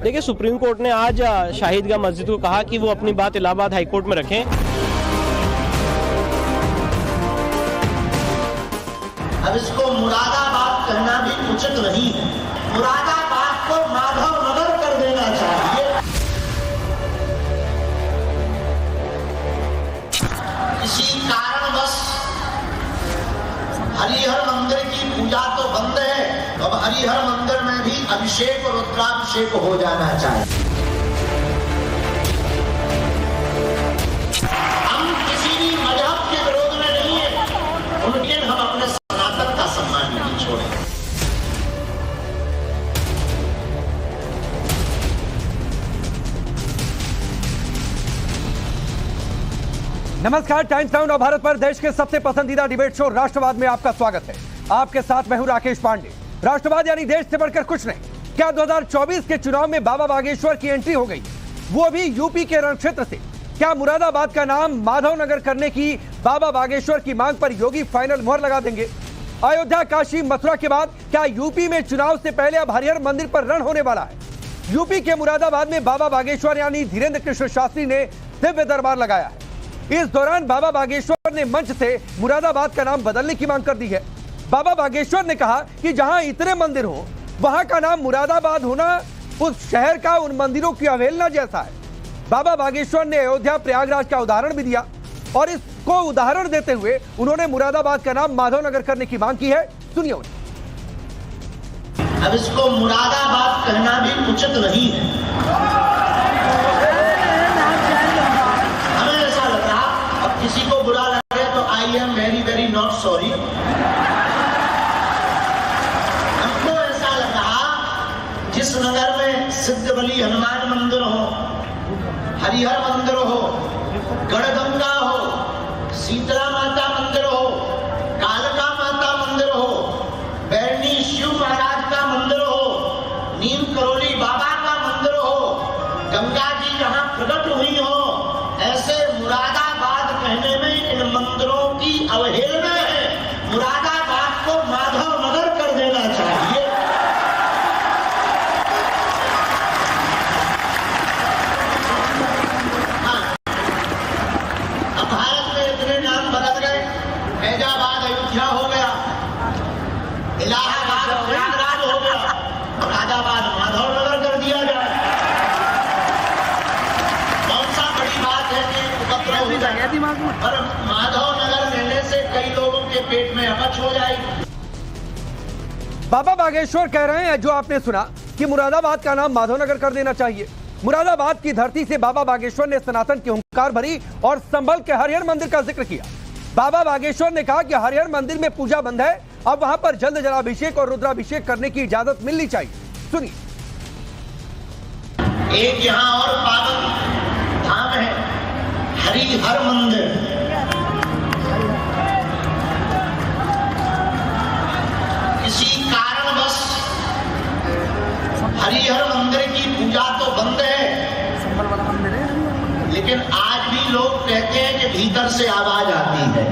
देखिए, supreme court ने आज शाहिदगाह मस्जिद को कहा कि वो अपनी बात इलाहाबाद हाईकोर्ट में रखें। अब इसको मुरादाबाद कहना भी उचित नहीं है। मुरादाबाद को माधव नगर कर देना चाहिए। किसी कारणवश हरिहर मंदिर की पूजा तो बंद है, अब हरिहर मंदिर में भी अभिषेक और रुद्राभिषेक हो जाना चाहिए। हम किसी भी मजहब के विरोध में नहीं है, उनके हम अपने सनातन का सम्मान नहीं छोड़ें। नमस्कार, टाइम्स नाउ भारत पर देश के सबसे पसंदीदा डिबेट शो राष्ट्रवाद में आपका स्वागत है। आपके साथ मैं हूं राकेश पांडे। राष्ट्रवाद यानी देश से बढ़कर कुछ नहीं। क्या 2024 के चुनाव में बाबा बागेश्वर की एंट्री हो गई, वो भी यूपी के रण क्षेत्र से? क्या मुरादाबाद का नाम माधवनगर करने की बाबा बागेश्वर की मांग पर योगी फाइनल मुहर लगा देंगे? अयोध्या, काशी, मथुरा के बाद क्या यूपी में चुनाव से पहले अब हरिहर मंदिर पर रण होने वाला है? यूपी के मुरादाबाद में बाबा बागेश्वर यानी धीरेन्द्र कृष्ण शास्त्री ने दिव्य दरबार लगाया है। इस दौरान बाबा बागेश्वर ने मंच से मुरादाबाद का नाम बदलने की मांग कर दी है। बाबा बागेश्वर ने कहा कि जहां इतने मंदिर हो, वहां का नाम मुरादाबाद होना उस शहर का उन मंदिरों की अवहेलना जैसा है। बाबा बागेश्वर ने अयोध्या, प्रयागराज का उदाहरण भी दिया और इसको उदाहरण देते हुए उन्होंने मुरादाबाद का नाम माधवनगर करने की मांग की है। सुनिए उन्हें। अब इसको मुरादाबाद कहना भी उचित नहीं है। हमें ऐसा लग रहा, अब किसी को बुरा लगे तो I am very very not sorry. हमको ऐसा लग रहा, जिस नगर में सिद्धबली हनुमान मंदिर हो, हरिहर मंदिर हो, गढ़गंगा हो, शीतला माता मंदिर हो, कालका माता मंदिर हो, बैरनी शिव महाराज का मंदिर हो, नीम करोली बाबा का मंदिर हो, गंगा जी जहां प्रकट हुई हो, ऐसे मुरादाबाद कहने में इन मंदिरों की अवहेलना है। मुरादाबाद को माधव नगर कर देना चाहिए। अब भारत में इतने नाम बदल गए, फैजाबाद अयोध्या हो गया, इलाहाबाद प्रयागराज हो गया, मुरादाबाद माधव नगर कर दिया जाए। कौन सा बड़ी बात है कि उपद्रव हो जाए, पर माधव नगर लेने से कई लोगों के पेट में अपच हो जाएगी। बाबा बागेश्वर कह रहे हैं, जो आपने सुना, कि मुरादाबाद का नाम माधवनगर कर देना चाहिए। मुरादाबाद की धरती से बाबा बागेश्वर ने सनातन की हुंकार भरी और संभल के हरिहर मंदिर का जिक्र किया। बाबा बागेश्वर ने कहा कि हरिहर मंदिर में पूजा बंद है, अब वहां पर जल्द जलाभिषेक और रुद्राभिषेक करने की इजाजत मिलनी चाहिए। सुनिए। एक यहाँ और पावन धाम है, हरिहर मंदिर। किसी कारणवश हरिहर मंदिर की पूजा तो बंद है, लेकिन आज भी लोग कहते हैं कि भीतर से आवाज आती है।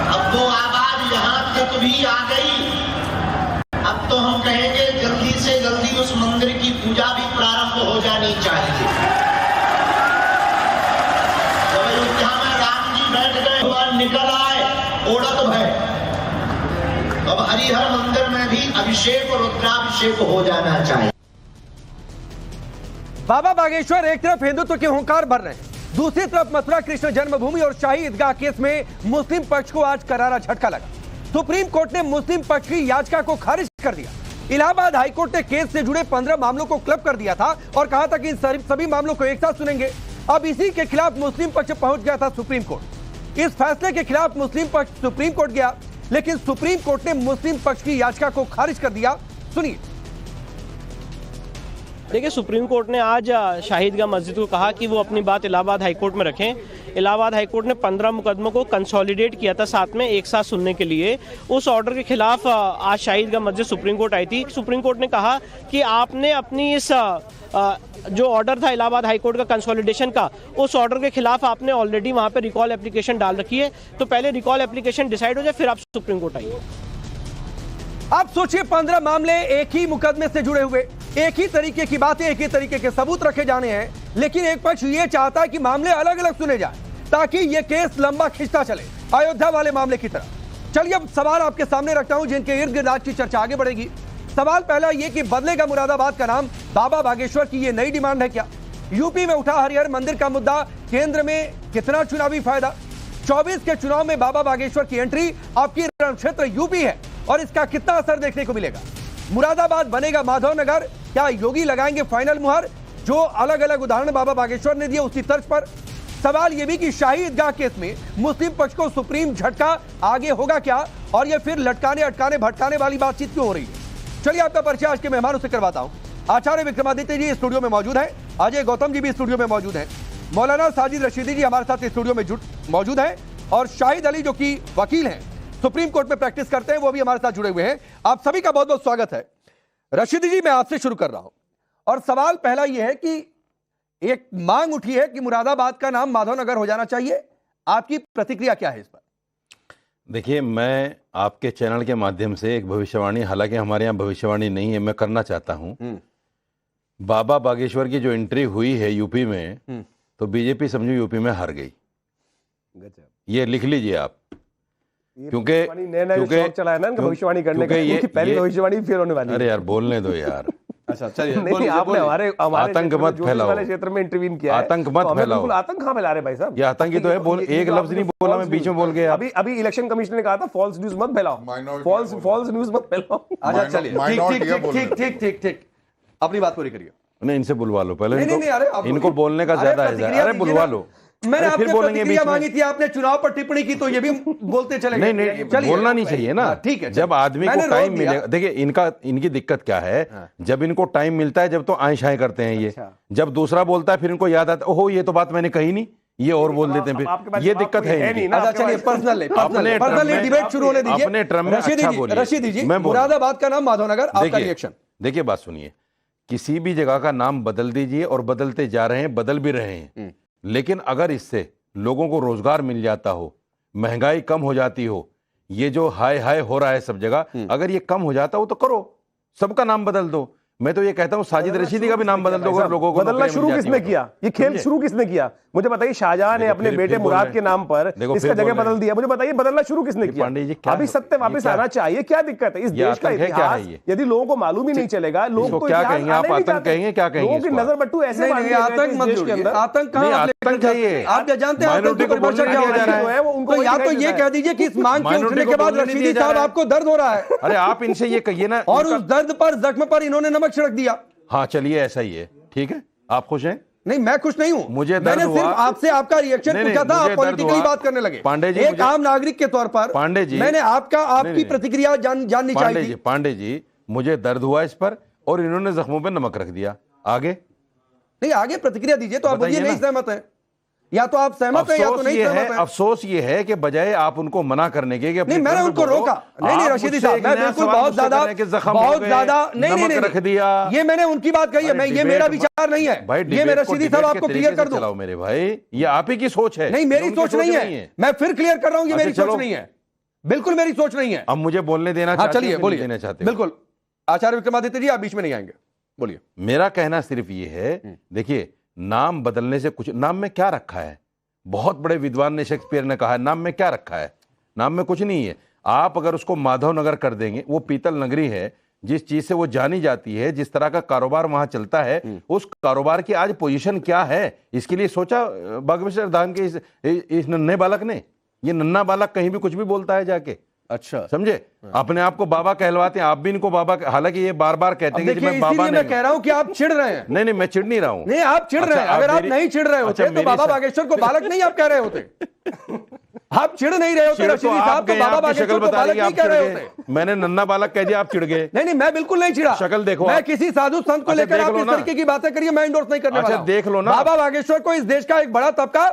अब वो आवाज यहां तक भी आ गई। अब तो हम कहेंगे जल्दी से जल्दी उस मंदिर की पूजा भी प्रारंभ हो जानी चाहिए। तो अयोध्या में राम जी बैठ गए, भगवान निकल आए, ओढ़त भय। अब हरिहर मंदिर में भी अभिषेक और रुद्राभिषेक हो जाना चाहिए। बाबा बागेश्वर एक तरफ हिंदुत्व के हुंकार भर रहे हैं, दूसरी तरफ मथुरा कृष्ण जन्मभूमि और शाही ईदगाह केस में मुस्लिम पक्ष को आज करारा झटका लगा। सुप्रीम कोर्ट ने मुस्लिम पक्ष की याचिका को खारिज कर दिया। इलाहाबाद हाईकोर्ट ने केस से जुड़े 15 मामलों को क्लब कर दिया था और कहा था कि इन सभी मामलों को एक साथ सुनेंगे। अब इसी के खिलाफ मुस्लिम पक्ष पहुंच गया था सुप्रीम कोर्ट। इस फैसले के खिलाफ मुस्लिम पक्ष सुप्रीम कोर्ट गया, लेकिन सुप्रीम कोर्ट ने मुस्लिम पक्ष की याचिका को खारिज कर दिया। सुनिए। देखिए, सुप्रीम कोर्ट ने आज शाहिदगाह मस्जिद को कहा कि वो अपनी बात इलाहाबाद हाईकोर्ट में रखें। इलाहाबाद हाईकोर्ट ने 15 मुकदमों को कंसोलिडेट किया था साथ में एक साथ सुनने के लिए। उस ऑर्डर के खिलाफ आज शाहिदगाह मस्जिद सुप्रीम कोर्ट आई थी। सुप्रीम कोर्ट ने कहा कि आपने अपनी इस जो ऑर्डर था इलाहाबाद हाईकोर्ट का कंसोलिडेशन का, उस ऑर्डर के खिलाफ आपने ऑलरेडी वहां पे रिकॉल एप्लीकेशन डाल रखी है, तो पहले रिकॉल एप्लीकेशन डिसाइड हो जाए फिर आप सुप्रीम कोर्ट आइए। आप सोचिए 15 मामले एक ही मुकदमे से जुड़े हुए, एक ही तरीके की बातें, एक ही तरीके के सबूत रखे जाने हैं, लेकिन एक पक्ष यह चाहता है कि मामले अलग अलग सुने जाए ताकि यह केस लंबा खिंचता चले, अयोध्या वाले मामले की तरह। चलिए अब सवाल आपके सामने रखता हूं जिनके इर्द गिर्द आज की चर्चा आगे बढ़ेगी। सवाल पहला यह कि बदलेगा मुरादाबाद का नाम, बाबा बागेश्वर की यह नई डिमांड है क्या? यूपी में उठा हरिहर मंदिर का मुद्दा, केंद्र में कितना चुनावी फायदा? 24 के चुनाव में बाबा बागेश्वर की एंट्री, आपकी रण क्षेत्र यूपी है और इसका कितना असर देखने को मिलेगा? मुरादाबाद बनेगा माधवनगर, क्या योगी लगाएंगे फाइनल मुहर? जो अलग अलग उदाहरण बाबा बागेश्वर ने दिए उसी तर्ज पर सवाल यह भी कि शाही ईदगाह केस में मुस्लिम पक्ष को सुप्रीम झटका आगे होगा क्या, और यह फिर लटकाने अटकाने भटकाने वाली बातचीत क्यों हो रही है? चलिए आपका परिचय आज के मेहमानों से करवाता हूं। आचार्य विक्रमादित्य जी स्टूडियो में मौजूद हैं, अजय गौतम जी भी स्टूडियो में मौजूद हैं, मौलाना साजिद रशीदी जी हमारे साथ स्टूडियो में मौजूद हैं, और शाहिद अली जो कि वकील हैं, सुप्रीम कोर्ट में प्रैक्टिस करते हैं, वो भी हमारे साथ जुड़े हुए हैं। आप सभी का बहुत बहुत स्वागत है। रशीदी जी, मैं आपसे शुरू कर रहा हूं और सवाल पहला यह है कि एक मांग उठी है कि मुरादाबाद का नाम माधवनगर हो जाना चाहिए, आपकी प्रतिक्रिया क्या है इस पर? देखिए, मैं आपके चैनल के माध्यम से एक भविष्यवाणी, हालांकि हमारे यहाँ भविष्यवाणी नहीं है, मैं करना चाहता हूँ। बाबा बागेश्वर की जो एंट्री हुई है यूपी में, तो बीजेपी समझो यूपी में हार गई। ये लिख लीजिए आप, क्योंकि चला है ना भविष्यवाणी करने का, ये पहली भविष्यवाणी फिर होने वाली है। अरे यार बोलने दो यार। अच्छा चलिए, नहीं आपने हमारे आतंक मत फैलाओ, वाले क्षेत्र में इंटरवीन किया है, आतंक मत फैलाओ। आतंक कहां फैला रहे भाई साहब? ये आतंकी तो है, बोल एक लफ्ज नहीं बोला, मैं बीच में बोल गया। अभी इलेक्शन कमीशन ने कहा था फॉल्स न्यूज मत फैलाओ, फॉल्स न्यूज मत फैलाओ। अच्छा चलिए, ठीक, अपनी बात पूरी करिए। नहीं, इनसे बुलवा लो पहले, नहीं, इनको बोलने का ज्यादा है। अरे बुलवा लो, मैंने आपसे प्रतिक्रिया मांगी थी, आपने चुनाव पर टिप्पणी की तो ये भी बोलते चले गए। नहीं, बोलना नहीं चाहिए ना। ठीक है, जब आदमी को टाइम मिलेगा। देखिए इनकी दिक्कत क्या है, जब इनको टाइम मिलता है जब तो आय शाय करते हैं ये, जब दूसरा बोलता है फिर इनको याद आता है, ओहो ये तो बात मैंने कही नहीं, ये और बोल देते हैं फिर, ये दिक्कत है। चलिए पर्सनल डिबेट शुरू होने दीजिए। अपने ट्रम में अच्छा बोलिए। रशीदी जी, मुरादाबाद का नाम माधवनगर, आपका रिएक्शन? देखिए बात सुनिए, किसी भी जगह का नाम बदल दीजिए, और बदलते जा रहे हैं, बदल भी रहे हैं, लेकिन अगर इससे लोगों को रोजगार मिल जाता हो, महंगाई कम हो जाती हो, ये जो हाय हाय हो रहा है सब जगह, अगर ये कम हो जाता हो तो करो, सबका नाम बदल दो। मैं तो ये कहता हूँ साजिद रशीदी का भी नाम बदल दो, अगर लोगों को बदलना शुरू किसने किया? ये खेल शुरू किसने किया? मुझे बताइए। शाहजहां ने अपने बेटे मुराद के नाम पर इसका जगह बदल दिया, मुझे बताइए बदलना शुरू किसने किया? अभी सत्य वापस आना चाहिए, क्या दिक्कत है? इस देश का इतिहास यदि लोगों को मालूम ही नहीं चलेगा, लोग क्या कहेंगे? आप आतंक कहेंगे, क्या कहेंगे? लोगों की नजर बट्टू ऐसे आतंक मत जोड़िए, आतंक चाहिए। आप जानते हैं आतंक को परिभाषा क्या है? उनको या तो ये कह दीजिए कि इस मांग के उठने के बाद रशीदी साहब आपको दर्द हो रहा है। अरे आप इनसे ये कहिए ना, और उस दर्द पर, जख्म पर इन्होंने नमक छिड़क दिया। हाँ चलिए, ऐसा ही है, ठीक है। आप खुश हैं? नहीं, मैं खुश नहीं हूं। मुझे मैंने सिर्फ आपसे आपका रिएक्शन पूछा था, आप पॉलिटिकली बात करने लगे। पांडे जी, एक आम नागरिक के तौर पर पांडे जी, मैंने आपकी प्रतिक्रिया जाननी चाहिए थी। पांडे जी, मुझे दर्द हुआ इस पर, और इन्होंने जख्मों पे नमक रख दिया। आगे नहीं, आगे प्रतिक्रिया दीजिए। तो आप बोलिए नहीं सहमत है, या तो आप सहमत है या तो नहीं सहमत है। अफसोस ये है कि बजाय आप उनको मना करने के, नहीं मैंने उनको रोका। नहीं रशीदी साहब, मैं बिल्कुल बहुत ज्यादा नहीं रख दिया, ये मैंने उनकी बात कही है, मैं ये मेरा विचार नहीं है भाई। ये मैं रशीदी साहब आपको क्लियर कर दूं मेरे भाई, ये आप ही की सोच है। नहीं, मेरी सोच नहीं है, मैं फिर क्लियर कर रहा हूं, ये मेरी सोच नहीं है, बिल्कुल मेरी सोच नहीं है। अब मुझे बोलने देना चाहते हैं? चलिए बोलिए, बिल्कुल। आचार्य विक्रमादित्य जी, आप बीच में नहीं आएंगे, बोलिए। मेरा कहना सिर्फ ये है, देखिए नाम बदलने से कुछ, नाम में क्या रखा है? बहुत बड़े विद्वान ने, शेक्सपियर ने कहा है, नाम में क्या रखा है? नाम में कुछ नहीं है। आप अगर उसको माधवनगर कर देंगे, वो पीतल नगरी है, जिस चीज से वो जानी जाती है, जिस तरह का कारोबार वहां चलता है, उस कारोबार की आज पोजीशन क्या है, इसके लिए सोचा बागेश्वर धाम के इस नन्हे बालक ने? ये नन्हा बालक कहीं भी कुछ भी बोलता है जाके, अच्छा समझे, अपने आप को बाबा कहलवाते हैं। आप भी इनको बाबा, हालांकि ये बार बार कहते हैं कि मैं बाबा नहीं। मैं कह रहा हूं कि आप चिढ़ रहे हैं। नहीं, मैं चिढ़ नहीं रहा हूं। नहीं, आप चिढ़ रहे हैं। अगर आप नहीं चिढ़ रहे होते तो बाबा बागेश्वर को बालक नहीं आप कह रहे होते। आप चिढ़ नहीं रहे होते रशीदी साहब, तो बाबा बागेश्वर को बालक नहीं कह रहे होते। मैंने नन्हा बालक कह दिया, आप चिढ़ गए। नहीं, मैं बिल्कुल नहीं चिढ़ा। शक्ल देखो, मैं किसी साधु संत को लेकर आप इस तरीके की बातें करिए, मैं इंडोर्स नहीं करने वाला। देख लो ना, बाबा बागेश्वर को इस देश का एक बड़ा तबका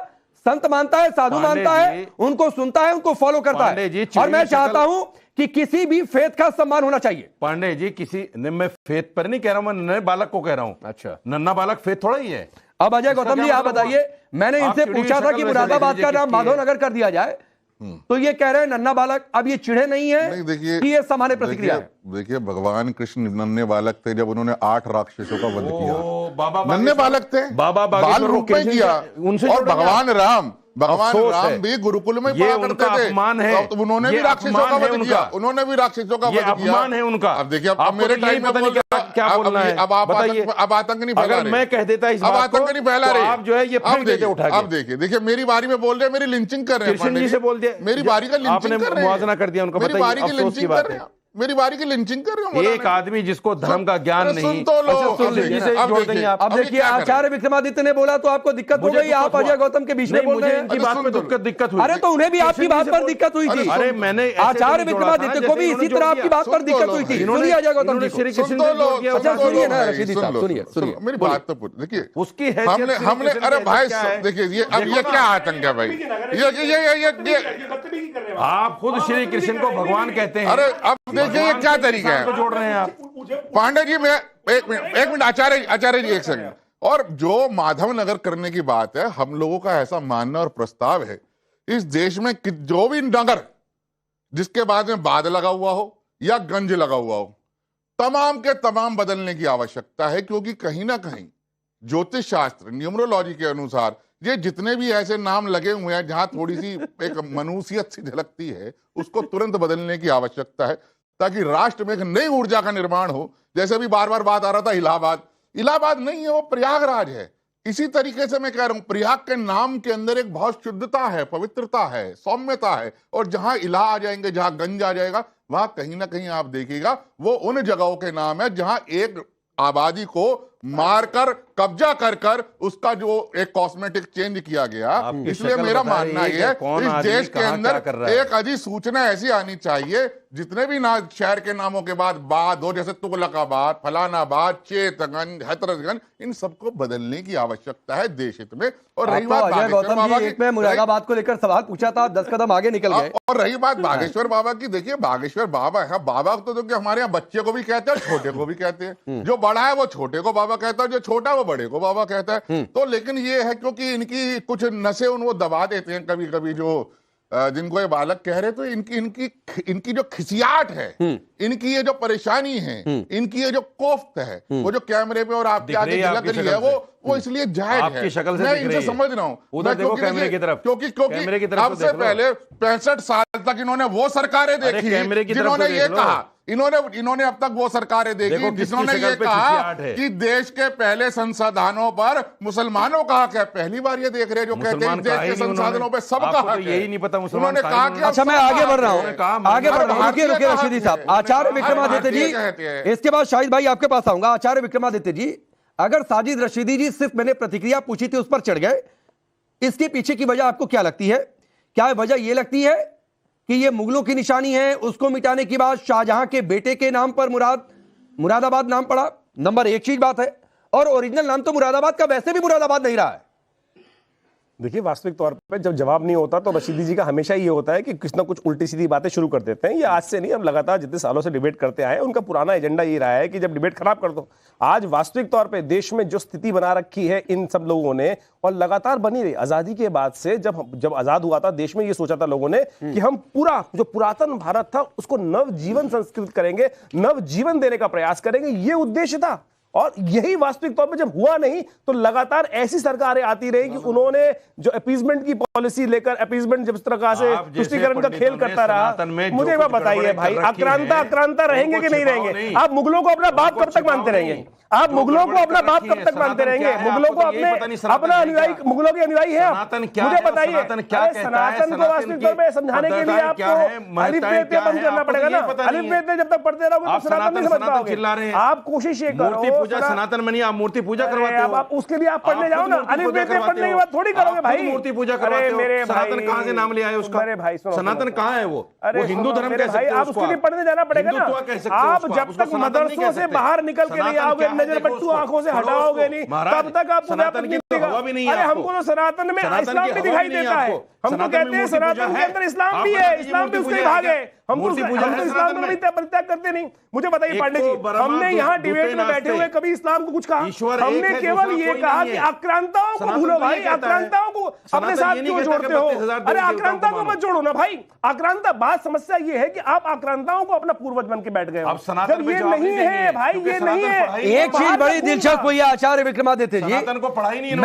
संत मानता है, साधु मानता है, उनको सुनता है, उनको फॉलो करता है। और मैं चाहता हूं कि किसी भी फेथ का सम्मान होना चाहिए। पांडे जी, किसी मैं फेथ पर नहीं कह रहा हूं, मैं नन्हे बालक को कह रहा हूं। अच्छा, नन्हा बालक फेथ थोड़ा ही है। अब अजय गौतम जी, आप बताइए, मैंने इनसे पूछा था कि मुरादाबाद का नाम माधवनगर कर दिया जाए, तो ये कह रहे हैं नन्हा बालक, अब ये चिढ़े नहीं है? नहीं, देखिए, कि ये सामान्य प्रतिक्रिया है? देखिए भगवान कृष्ण नन्हे बालक थे जब उन्होंने 8 राक्षसों का वध किया। बाबा नन्हे बालक थे, बाबा बाल रूप में किया। उनसे और भगवान राम भी गुरुकुल में पढ़ा करते थे। अपमान है, तो उन्होंने भी राक्षसों का वध किया, उन्होंने भी राक्षसों का वध किया। अपमान है उनका। अब देखिए, अब मेरे टाइम में क्या बोलना है, अब आप आतंक नहीं फैला रहे। मैं कह देता इस अब आतंक नहीं फैला रहे, आप जो है ये फेंक देते उठा के। अब देखिए मेरी बारी में बोल रहे हैं, मेरी लिंचिंग कर रहे हैं। कृष्ण जी से बोल दिया, मेरी बारी का लिंचिंग कर रहे हैं, मुआवजा कर दिया उनको। मेरी बारी की लिंचिंग कर रहे हैं, मेरी बारी की लिंचिंग कर रहे हो। एक आदमी जिसको धर्म का ज्ञान नहीं। सुन तो लो। अब देखिए आचार्य विक्रमादित्य ने बोला तो आपको दिक्कत हो गई, आप अजय गौतम के बीच में बोल रहे हैं। इनकी बात पे दिक्कत हुई। अरे तो उन्हें भी आपकी बात पर दिक्कत हुई थी। अरे मैंने आचार्य विक्रमादित्य को भी इसी तरह आपकी बात पर दिक्कत हुई थी। सुनिए अजय गौतम जी, श्री कृष्ण सुनिए ना रशीदी साहब, सुनिए मेरी बात तो देखिए, उसकी हमने अरे भाई देखिए, ये क्या आतंक है भाई? ये आप खुद श्री कृष्ण को भगवान कहते हैं। अरे अब देखिए ये क्या तरीका है, जोड़ रहे हैं आप। पांडे जी मैं एक मिनट आचार्य जी एक सेकंड। और जो माधव नगर करने की बात है, हम लोगों का ऐसा मानना और प्रस्ताव है, इस देश में जो भी नगर जिसके बाद में बाद लगा हुआ हो या गंज लगा हुआ हो, तमाम के तमाम बदलने की आवश्यकता है। क्योंकि कहीं ना कहीं ज्योतिष शास्त्र न्यूमरोलॉजी के अनुसार ये जितने भी ऐसे नाम लगे हुए हैं जहां थोड़ी सी एक मनुष्यत सी झलकती है, उसको तुरंत बदलने की आवश्यकता है, ताकि राष्ट्र में एक नई ऊर्जा का निर्माण हो। जैसे भी बार बार बात आ रहा था इलाहाबाद नहीं है, वो प्रयागराज है। इसी तरीके से मैं कह रहा हूं, प्रयाग के नाम के अंदर एक बहुत शुद्धता है, पवित्रता है, सौम्यता है। और जहां इलाहा आ जाएंगे, जहां गंज आ जाएगा, वहां कहीं ना कहीं आप देखिएगा वो उन जगहों के नाम है जहां एक आबादी को मारकर कब्जा कर उसका जो एक कॉस्मेटिक चेंज किया गया। इसलिए मेरा मानना यह है, इस देश के अंदर एक अधिसूचना ऐसी आनी चाहिए, जितने भी ना शहर के नामों के बाद हो, जैसे तुगलकाबाद, फलानाबाद, चेतगंज, हथरसगंज, इन सबको बदलने की आवश्यकता है देश हित में। और रही बात मुरादाबाद को लेकर सवाल पूछा था, 10 कदम आगे निकल गए। और रही बात बागेश्वर बाबा की, देखिए बागेश्वर बाबा है, बाबा तो हमारे यहाँ बच्चे को भी कहते हैं, छोटे को भी कहते हैं। जो बड़ा है वो छोटे को बाबा कहता है, जो छोटा वो बड़े को बाबा कहता है। तो लेकिन ये है क्योंकि इनकी कुछ नशे वो दबा देते हैं कभी कभी, जो जिनको ये बालक कह रहे, तो इनकी जो खिसियाट है, इनकी ये जो परेशानी है, इनकी ये जो कोफ्त है, वो जो कैमरे पे और आपके आगे झलक रही है, वो इसलिए जायज है। मैं इनसे समझ रहा हूँ, क्योंकि अब से पहले 65 साल तक इन्होंने वो सरकारें देखी जिन्होंने ये कहा, इन्होंने अब तक वो सरकारें देखी जिन्होंने ये कहा कि देश के पहले संसाधनों पर मुसलमानों का हक है। पहली बार ये देख रहे हैं जो कहते हैं देश के संसाधनों पर सबका हक है। यही नहीं पता उन्होंने कहा कि अच्छा मैं आगे बढ़ रहा हूँ, रुकिए रशीदी साहब। आचार्य विक्रमादित्य जी, इसके बाद शाहिद भाई आपके पास आऊंगा। आचार्य विक्रमादित्य जी, अगर साजिद रशीदी जी सिर्फ मैंने प्रतिक्रिया पूछी थी उस पर चढ़ गए, इसके पीछे की वजह आपको क्या लगती है? क्या वजह यह लगती है कि ये मुगलों की निशानी है, उसको मिटाने के बाद शाहजहां के बेटे के नाम पर मुरादाबाद नाम पड़ा? नंबर 1 चीज बात है, और ओरिजिनल नाम तो मुरादाबाद का वैसे भी मुरादाबाद नहीं रहा है। देखिए वास्तविक तौर पे जब जवाब नहीं होता तो रशीदी जी का हमेशा ये होता है कि कुछ ना कुछ उल्टी सीधी बातें शुरू कर देते हैं। ये आज से नहीं, हम लगातार जितने सालों से डिबेट करते आए, उनका पुराना एजेंडा ये रहा है कि जब डिबेट खराब कर दो। आज वास्तविक तौर पे देश में जो स्थिति बना रखी है इन सब लोगों ने, और लगातार बनी रही आजादी के बाद से, जब आजाद हुआ था देश में, ये सोचा था लोगों ने कि हम पूरा जो पुरातन भारत था उसको नव जीवन संस्कृत करेंगे, नव जीवन देने का प्रयास करेंगे, ये उद्देश्य था। और यही वास्तविक तौर पे जब हुआ नहीं तो लगातार ऐसी सरकारें आती रही कि उन्होंने जो अपीजमेंट की पॉलिसी लेकर, अपीजमेंट जब इस तरह से तुष्टीकरण का खेल करता रहा। मुझे एक बात बताइए भाई, आक्रांता रहेंगे कि नहीं रहेंगे? आप मुगलों को अपना बाप कब तक मानते रहेंगे? आप मुगलों को अपना बाप कब तक मानते रहेंगे? मुगलों को अपना अनुयायी, मुगलों के अनुयायी है आप? मुझे बताइए, सनातन को वास्तविक तौर पे समझाने के लिए आपको अलिफ बेत बंद करना पड़ेगा ना। अलिफ बेत जब तक पढ़ते रहोगे तो सनातन नहीं समझ पाओगे। आप कोशिश ये करो, पूजा सनातन में नहीं, आप मूर्ति पूजा करवाते हो। आप उसके लिए आप पढ़ने जाओ ना, अलिफ बेत पढ़ने के बाद थोड़ी करोगे भाई। मूर्ति पूजा करवाते हो। सनातन कहां से नाम ले आए उसका? अरे भाई सनातन कहां है वो हिंदू धर्म कह सकते हो आप उसके लिए पढ़ने जाना पड़ेगा ना। आप जब तक मदरसों से बाहर निकल के नहीं आओगे, नजर बट्टू आंखों से हटाओगे नहीं, तब तक आपको सनातन की हवा भी नहीं है। अरे हमको तो सनातन में इस्लाम भी दिखाई देता है, हम तो कहते हैं सनातन के अंदर इस्लाम भी है, इस्लाम भी उसके भाग है, हम तो इस्लाम को परित्याग करते नहीं। मुझे बताइए पांडे जी, हमने यहाँ डिबेट में बैठे हुए कभी इस्लाम को कुछ कहा? हमने केवल ये कहा कि आक्रांताओं को भूलो भाई, आक्रांताओं को अपने साथ क्यों जोड़ते हो? अरे आक्रांता को मत जोड़ो ना भाई, आक्रांता। बात समस्या ये है कि आप आक्रांताओं को अपना पूर्वज बन के बैठ गए हो, जब ये नहीं है भाई, ये नहीं है। एक चीज बड़ी दिलचस्प हुई है आचार्य विक्रमादित्य जी, सनातन को पढ़ाई नहीं,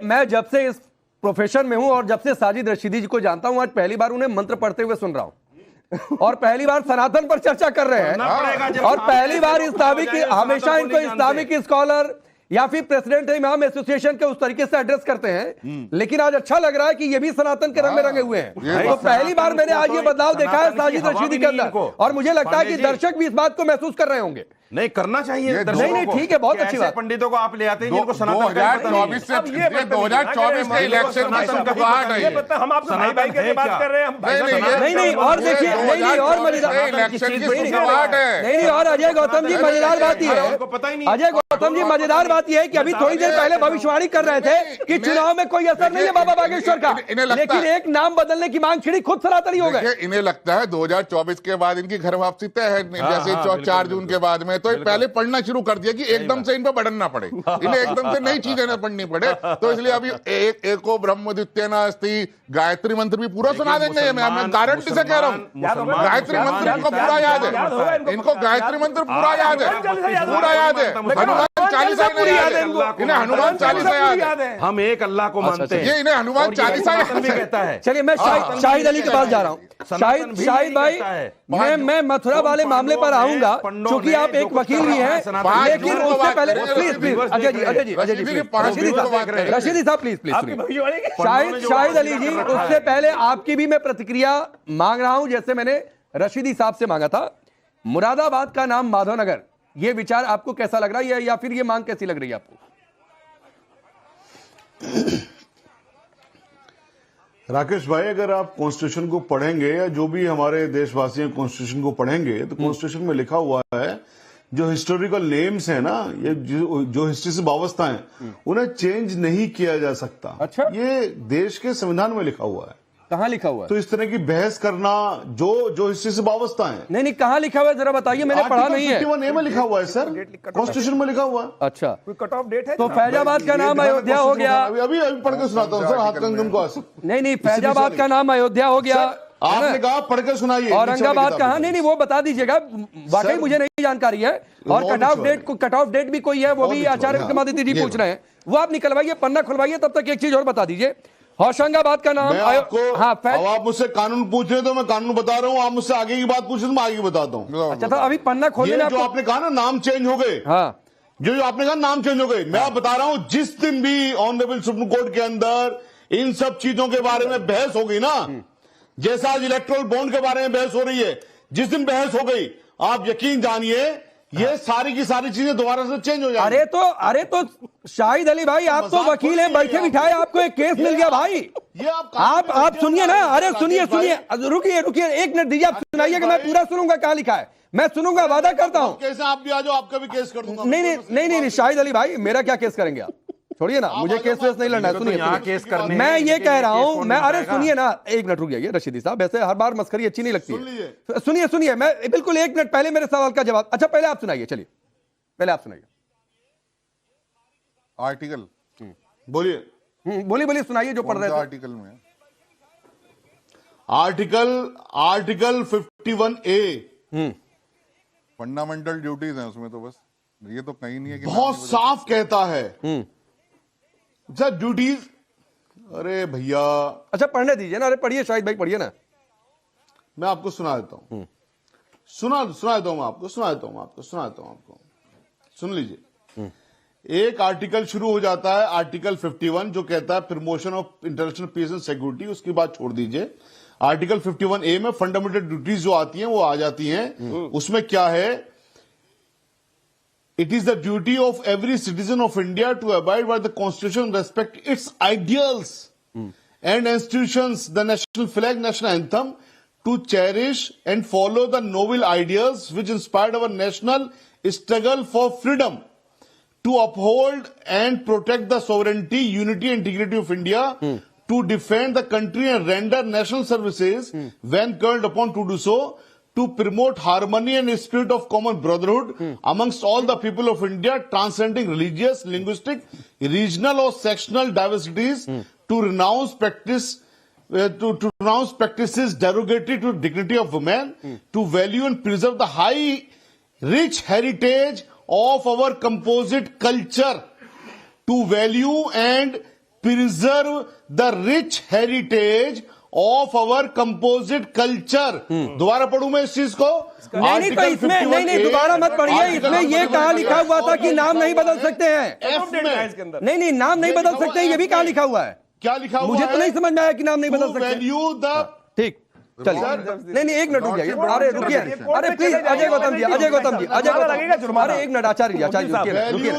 मैं जब से इस प्रोफेशन में हूं और जब से साजिद रशीदी जी को जानता हूं, आज पहली बार उन्हें मंत्र पढ़ते हुए सुन रहा हूं और पहली बार सनातन पर चर्चा कर रहे हैं और पहली बार इस्लामिक, हमेशा इनको इस्लामिक स्कॉलर या फिर प्रेसिडेंट इमाम एसोसिएशन के उस तरीके से एड्रेस करते हैं, लेकिन आज अच्छा लग रहा है कि ये भी सनातन के रंग में रंगे हुए हैं। तो पहली बार मैंने आज ये बदलाव देखा है साजिद रशीदी के अंदर और मुझे लगता है कि दर्शक भी इस बात को महसूस कर रहे होंगे। नहीं करना चाहिए, नहीं ठीक है, बहुत अच्छी बात। पंडितों को आप ले आते हैं जिनको 2024 से 2024 के इलेक्शन की संकटवाहट है। हम आपसे भाई भाई के बात कर रहे हैं। नहीं और देखिए, नहीं और मजेदार, इलेक्शन की संकटवाहट है। नहीं और अजय गौतम जी मजेदार बात यह है, अजय गौतम जी मजेदार बात यह है कि अभी थोड़ी देर पहले भविष्यवाणी कर रहे थे कि चुनाव में कोई असर नहीं है बाबा बागेश्वर का, लेकिन एक नाम बदलने की मांग छिड़ी, खुद सनातनी हो गए। इन्हें लगता है 2024 के बाद इनकी घर वापसी तय है, जैसे 4 जून के बाद में, तो पहले पढ़ना शुरू कर दिया कि एकदम से इन पर बढ़ना पड़े, इन्हें एकदम से नई चीजें ना पढ़नी पड़े। तो इसलिए अभी एको ब्रह्मद्वितीय नास्ति गायत्री मंत्र भी पूरा सुना देंगे। मैं गारंटी से कह रहा हूँ, गायत्री मंत्र इनको पूरा याद है, इनको गायत्री मंत्र पूरा याद है, पूरा याद है। हनुमान चालीसा याद है इन्हें, हनुमान चालीसा याद है। हम एक अल्लाह को मानते हैं, ये इन्हें हनुमान चालीसा कहता है। चलिए मैं शाहिद अली के पास जा रहा हूँ। शाहिद भाई, मैं मथुरा वाले मामले पर आऊंगा क्योंकि आप एक वकील भी हैं, लेकिन उससे पहले प्लीज रशीदी साहब प्लीज शाहिद अली जी, उससे पहले आपकी भी मैं प्रतिक्रिया मांग रहा हूं जैसे मैंने रशीदी साहब से मांगा था। मुरादाबाद का नाम माधवनगर, ये विचार आपको कैसा लग रहा है या फिर ये मांग कैसी लग रही है आपको? राकेश भाई, अगर आप कॉन्स्टिट्यूशन को पढ़ेंगे या जो भी हमारे देशवासी हैं कॉन्स्टिट्यूशन को पढ़ेंगे तो कॉन्स्टिट्यूशन में लिखा हुआ है जो हिस्टोरिकल नेम्स है ना, ये जो हिस्ट्री से वाबस्ता हैं उन्हें चेंज नहीं किया जा सकता। अच्छा, ये देश के संविधान में लिखा हुआ है। कहाँ लिखा हुआ है? तो इस तरह की बहस करना जो हिस्ट्री से वाबस्ता है। नहीं कहाँ लिखा हुआ है जरा बताइए, मैंने पढ़ा नहीं है। 51A में लिखा हुआ है सर, कॉन्स्टिट्यूशन में लिखा हुआ है। अच्छा, कोई कट ऑफ डेट है? तो फैजाबाद का नाम अयोध्या हो गया। अभी पढ़ के सुनाता हूँ सर, हाथ कंगन को। नहीं फैजाबाद का नाम अयोध्या हो गया, आपने कहा पढ़ के सुनाइए। औरंगाबाद कहा? नहीं वो बता दीजिएगा, वाकई मुझे नहीं जानकारी है। और कट ऑफ डेट भी कोई है, वो भी आचार्य विक्रमादित्य जी पूछ रहे हैं, वो आप निकलवाइए, पन्ना खुलवाइए। तब तक एक चीज और बता दीजिए, होशंगाबाद का नाम आप मुझसे कानून पूछ रहे तो मैं कानून बता रहा हूँ, आप मुझसे आगे की बात पूछ रहे तो मैं आगे बताता हूँ। अच्छा, तो अभी पन्ना खोलने में जो आपने कहा ना नाम चेंज हो गए, हाँ जो आपने कहा नाम चेंज हो गए, मैं आप बता रहा हूँ जिस दिन भी ऑनरेबल सुप्रीम कोर्ट के अंदर इन सब चीजों के बारे में बहस हो गई ना, जैसा आज इलेक्ट्रोल बॉन्ड के बारे में बहस हो रही है, जिस दिन बहस हो गई आप यकीन जानिए ये सारी की सारी चीजें दोबारा से चेंज हो जाएंगी। अरे तो शाहिद अली भाई, आप तो वकील हैं, बैठे बिठाए आपको एक केस मिल गया भाई। ये आप सुनिए ना, अरे सुनिए रुकिए एक मिनट दीजिए, आप सुनाइए कि मैं पूरा सुनूंगा क्या लिखा है, मैं सुनूंगा, वादा करता हूँ। कैसे आप भी आ जाओ, आपका भी केस कर दूंगा। नहीं शाहिद अली भाई, मेरा क्या केस करेंगे आप? छोड़िए ना, मुझे केस वेस नहीं लड़ना है। सुनिए, मैं ये कह रहा हूं, मैं अरे सुनिए ना, एक मिनट रुक जाइए रशीदी साहब, वैसे हर बार मस्करी अच्छी नहीं लगती है। सुनिए मैं बिल्कुल एक मिनट पहले मेरे सवाल का जवाब, अच्छा पहले आप सुनाइए, चलिए पहले आप सुनाइए। आर्टिकल बोलिए सुनाइए जो पढ़ रहे थे। आर्टिकल में आर्टिकल 51A फंडामेंटल ड्यूटीज हैं उसमें, तो बस ये तो कहीं नहीं है कि बहुत साफ कहता है सर ड्यूटीज। अरे भैया, अच्छा पढ़ने दीजिए ना, अरे पढ़िए शाहिद भाई, पढ़िए ना, मैं आपको सुना देता हूं, सुना देता हूं आपको, सुन लीजिए। एक आर्टिकल शुरू हो जाता है आर्टिकल 51 जो कहता है promotion of international peace and security, उसकी बात छोड़ दीजिए। आर्टिकल 51A में फंडामेंटल ड्यूटीज जो आती हैं वो आ जाती हैं। उसमें क्या है, It is the duty of every citizen of India to abide by the Constitution, respect its ideals and institutions, the national flag, national anthem, to cherish and follow the noble ideas which inspired our national struggle for freedom, to uphold and protect the sovereignty, unity and integrity of India, to defend the country and render national services when called upon to do so, to promote harmony and spirit of common brotherhood amongst all the people of India, transcending religious, linguistic, regional or sectional diversities, to renounce practices derogatory to dignity of women, to value and preserve the high, rich heritage of our composite culture, to value and preserve the rich heritage of our composite culture। दोबारा पढ़ूं मैं इस चीज को? नहीं तो इसमें नहीं दोबारा मत पढ़िए। इसमें ये कहाँ लिखा हुआ था कि नाम नहीं बदल सकते हैं? नहीं नाम नहीं बदल सकते, ये भी कहाँ लिखा हुआ है? क्या लिखा हुआ है? मुझे तो नहीं समझ में आया कि नाम नहीं बदल सकते। वैल्यू द ठीक, चलिए नहीं एक मिनट रुक जाइए। अरे रुकिए, अरे प्लीज अजय गौतम जी, अरे एक मिनट आचार्य रुकिए।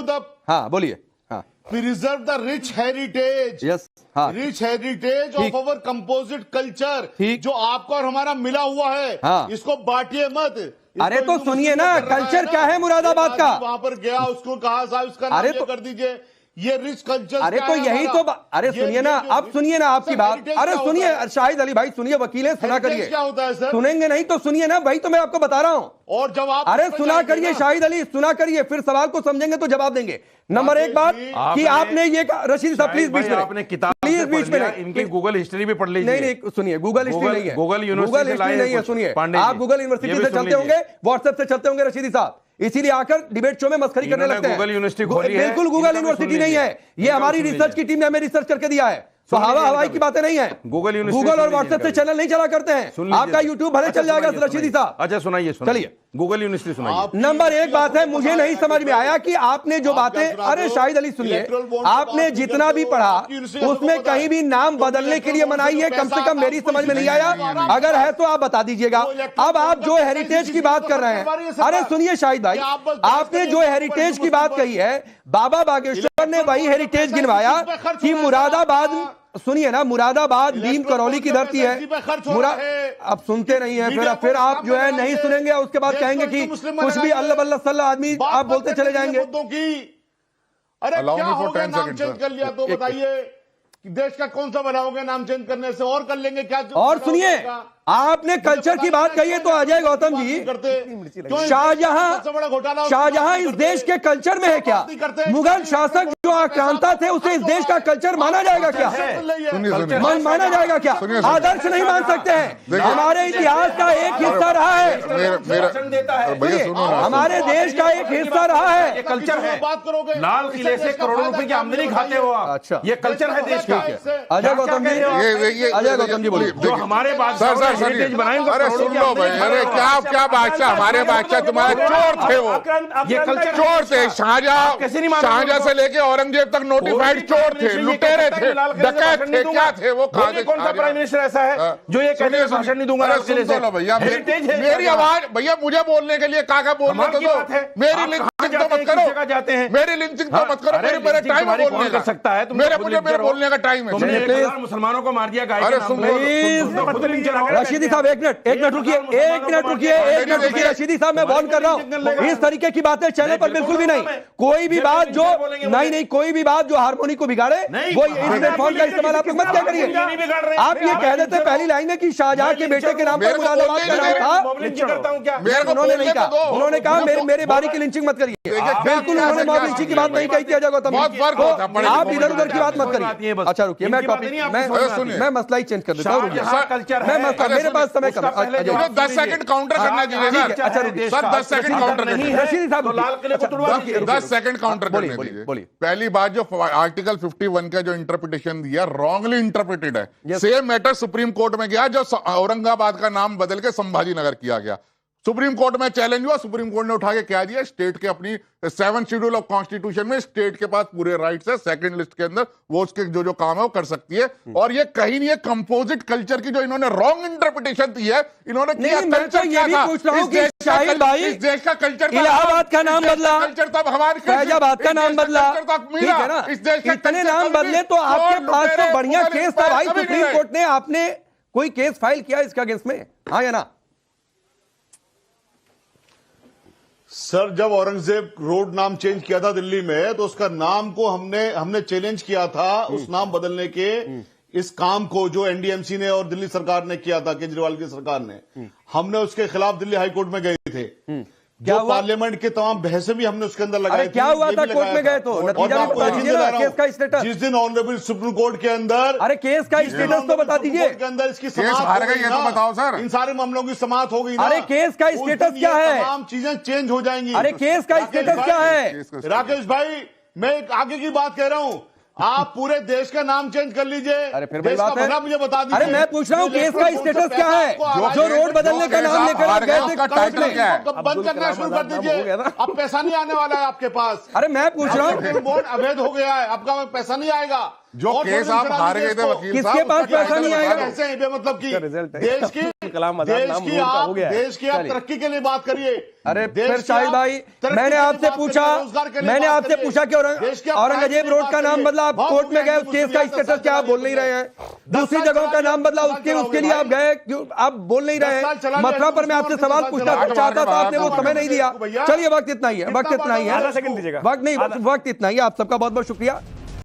हाँ बोलिए। हाँ, preserve the rich heritage. Yes, हाँ, rich heritage of our composite culture, जो आपको और हमारा मिला हुआ है। हाँ, इसको बांटिए मत। अरे तो सुनिए ना, कल्चर क्या है मुरादाबाद का? वहां पर गया, उसको कहा साहब इसका नाम ये कर दीजिए, ये रिच कल्चर। अरे तो यही तो अरे सुनिए ना, अब सुनिए ना आपकी बात। अरे सुनिए शाहिद अली भाई, सुनिए, वकील सुना करिए। क्या होता है सर? सुनेंगे नहीं तो सुनिए ना भाई, तो मैं आपको बता रहा हूं। और जवाब अरे सुना करिए शाहिद अली, सुना करिए, फिर सवाल को समझेंगे तो जवाब देंगे। नंबर एक बात कि आपने ये रशीद साहब प्लीज बीच में, आपने किताब प्लीज बीच में इनकी गूगल हिस्ट्री भी पढ़ लीजिए। नहीं सुनिए, गूगल हिस्ट्री नहीं है, गूगल यूनिवर्सिटी नहीं है। सुनिए, आप गूगल यूनिवर्सिटी से चलते होंगे, व्हाट्सएप से चलते होंगे रशीदी साहब, इसीलिए आकर डिबेट शो में मस्खरी करने लगते हैं। गूगल यूनिवर्सिटी खोली है, बिल्कुल गूगल यूनिवर्सिटी नहीं है, ये हमारी रिसर्च की टीम ने हमें रिसर्च करके दिया है। तो हवाई की बातें नहीं है। गूगल और व्हाट्सएप से चैनल नहीं चला करते हैं। आपका यूट्यूब भले चल जाएगा रशीदी साहब। अच्छा सुनाइए, चलिए गूगल यूनिवर्सिटी सुनाइए। नंबर एक बात है, मुझे नहीं समझ में आया कि आपने जो बातें, अरे शाहिद अली सुनिए, आपने जितना भी पढ़ा उसमें कहीं भी नाम बदलने के लिए मनाही है, कम से कम मेरी समझ में नहीं आया। अगर है तो आप बता दीजिएगा। अब आप जो हेरिटेज की बात कर रहे हैं, अरे सुनिए शाहिद भाई, आपने जो हेरिटेज की बात कही है, बाबा बागेश्वर ने वही हेरिटेज गिनवाया कि मुरादाबाद, सुनिए ना, मुरादाबाद नीम करौली की धरती है। अब सुनते नहीं है, फिर आप जो है नहीं सुनेंगे, उसके बाद कहेंगे कि कुछ भी अल्लाह बल्ला सल्ला आदमी आप बोलते चले जाएंगे। अरे क्या हो गया, नाम चेंज कर लिया तो बताइए, देश का कौन सा बनाओगे नाम चेंज करने से? और कर लेंगे क्या? और सुनिए, आपने कल्चर की बात कही है तो अजय गौतम जी, शाहजहां इस देश के कल्चर में है क्या? मुगल शासक जो आक्रांता थे, उसे इस देश का कल्चर माना जाएगा क्या? माना जाएगा क्या? आदर्श नहीं मान सकते हैं। हमारे इतिहास का एक हिस्सा रहा है, हमारे देश का एक हिस्सा रहा है। कल्चर है। बात करोगे, लाल किले से करोड़ों रुपए की आमदनी खाते हो आप। अच्छा, ये कल्चर है देश का। अजय गौतम जी, अजय गौतम जी बोलिए। जो हमारे बादशाह बनाएंगे, अरे सुन लो भाई, अरे क्या बादशाह, हमारे बादशाह तुम्हारे चोर थे, वो ये कल्चर चोर थे। शाहजहां से लेके औरंगजेब तक नोटिफाइड चोर थे, लुटेरे थे, डकैत थे, क्या थे वो? कौन सा प्राइम मिनिस्टर ऐसा है जो ये कहते हैं भाषण नहीं दूंगा? भैया मेरी आवाज, भैया मुझे बोलने के लिए काका बोलने तो दो। मेरी लिंचिंग तो मत करो, मेरी लिंचिंग तो मत करो। मेरे टाइम बोलने का सकता है, मेरे बोलने का टाइम है। मुसलमानों को मार दिया गाय। रशीदी साहब एक मिनट रुकिए। रशीदी साहब मैं वार्न कर रहा हूँ, इस तरीके की बातें चैनल पर बिल्कुल भी नहीं। कोई भी बात जो कोई भी बात जो हार्मोनी को बिगाड़े, वो इस प्लेटफॉर्म का इस्तेमाल आप लोग मत क्या करिए। आप ये कह देते पहली लाइन में कि शाहजहां के बेटे के नाम पर मुरादाबाद का नाम था। उन्होंने नहीं कहा, उन्होंने कहा मेरे बारी की लिंचिंग मत करिए। बिल्कुल उन्होंने मॉब लिंचिंग की बात नहीं कही थी अजय गौतम। आप इधर उधर की बात मत करिए। अच्छा रुकिए, मैं मसला ही चेंज कर देता हूँ। मेरे पास समय कम, 10 सेकंड काउंटर करना चाहिए सर। 10 सेकंड काउंटर करना, 10 सेकंड काउंटर करने दीजिए। पहली बात, जो आर्टिकल 51 का जो इंटरप्रिटेशन दिया, रॉन्गली इंटरप्रिटेड है। सेम मैटर सुप्रीम कोर्ट में गया, जो औरंगाबाद का नाम बदल के संभाजी नगर किया गया। सुप्रीम कोर्ट में चैलेंज हुआ, सुप्रीम कोर्ट ने उठा के क्या दिया, स्टेट के अपनी 7 शेड्यूल ऑफ कॉन्स्टिट्यूशन में स्टेट के पास पूरे राइट्स है, सेकंड लिस्ट के अंदर वो उसके जो काम है वो कर सकती है। और ये कहीं नहीं है, कंपोजिट कल्चर की जो इन्होंने रॉन्ग इंटरप्रिटेशन दी है, इन्होंने किया कल्चर क्या था इस देश का कल्चर, इलाहाबाद का नाम बदला, कल्चर तब हमारे फैजाबाद का नाम बदला, इस देश का इतने नाम बदले तो आपके पास तो बढ़िया केस था भाई सुप्रीम कोर्ट ने। आपने कोई केस फाइल किया इसका अगेंस्ट में, हाँ या ना? सर, जब औरंगजेब रोड नाम चेंज किया था दिल्ली में, तो उसका नाम को हमने चैलेंज किया था, उस नाम बदलने के, इस काम को जो एनडीएमसी ने और दिल्ली सरकार ने किया था, केजरीवाल की सरकार ने, हमने उसके खिलाफ दिल्ली हाईकोर्ट में गए थे। क्या जो हुआ? पार्लियामेंट के तमाम बहसें भी हमने उसके अंदर लगाई अरे थी। क्या हुआ ये था? भी कोर्ट लगाया में गए था। तो और नतीजा मैं भी आपको बता एक चीज दीजिए बता ना, रहा केस का हूं, स्टेटस। जिस दिन ऑनरेबल सुप्रीम कोर्ट के अंदर, अरे केस का स्टेटस तो बता दीजिए। के अंदर इसकी केस समाप्त हार हो गए, गई ये तो ना, बताओ सर। इन सारे मामलों की समाप्त हो गई ना। अरे केस का उस दिन स्टेटस ये क्या है? तमाम चीजें चेंज हो जाएंगी। अरे केस का राकेश स्टेटस भाई, क्या है? राकेश भाई, मैं एक आगे की बात कह रहा हूं, आप पूरे देश का नाम चेंज कर लीजिए। अरे फिर बड़ी देश का बात है। भला मुझे बता दीजिए। अरे मैं पूछ रहा हूँ केस का स्टेटस क्या है? जो रोड बदलने का नाम लेकर आप गए थे कोर्ट में। बंद करना शुरू कर दीजिए। अब पैसा नहीं आने वाला है आपके पास। अरे मैं पूछ रहा हूँ बोर्ड अवैध हो गया है, आपका पैसा नहीं आएगा। जो और केस थोड़ी आप दिन हार चला गए थे दीजिए वकील किसके साहब, पास उसका पैसा नहीं टाइटल आएगा? बता दो। ऐसे ही मतलब की रिजल्ट है। देश की कलाम आजाद नाम रोड का हो गया है। देश की आप तरक्की के लिए बात करिए। अरे देश फिर की शाहिद आप भाई, तरक्की मैंने के लिए आपसे बात पूछा, करिए, रोजगार के लिए मैंने बात आपसे करिए। पूछा कि देश के आप औरंगजेब प्राइवेट रोड का नाम करिए। बदला, आप बहुत कोर्ट में गए, महंगी उस केस का मुश्किल स्टेटस क्या आप बोल नहीं रहे हैं? दूसरी जगहों का नाम बदला, उसके लिए आप गए, क्यों आप बोल नहीं रहे हैं? मथुरा पर मैं आपसे सवाल पूछना चाहता था, आपने वो समय नहीं दिया। चलिए वक्त इतना ही है, वक्त इतना ही है, आधा सेकंड दीजिएगा। वक्त नहीं, वक्त इतना ही है। आप सबका बहुत बहुत शुक्रिया।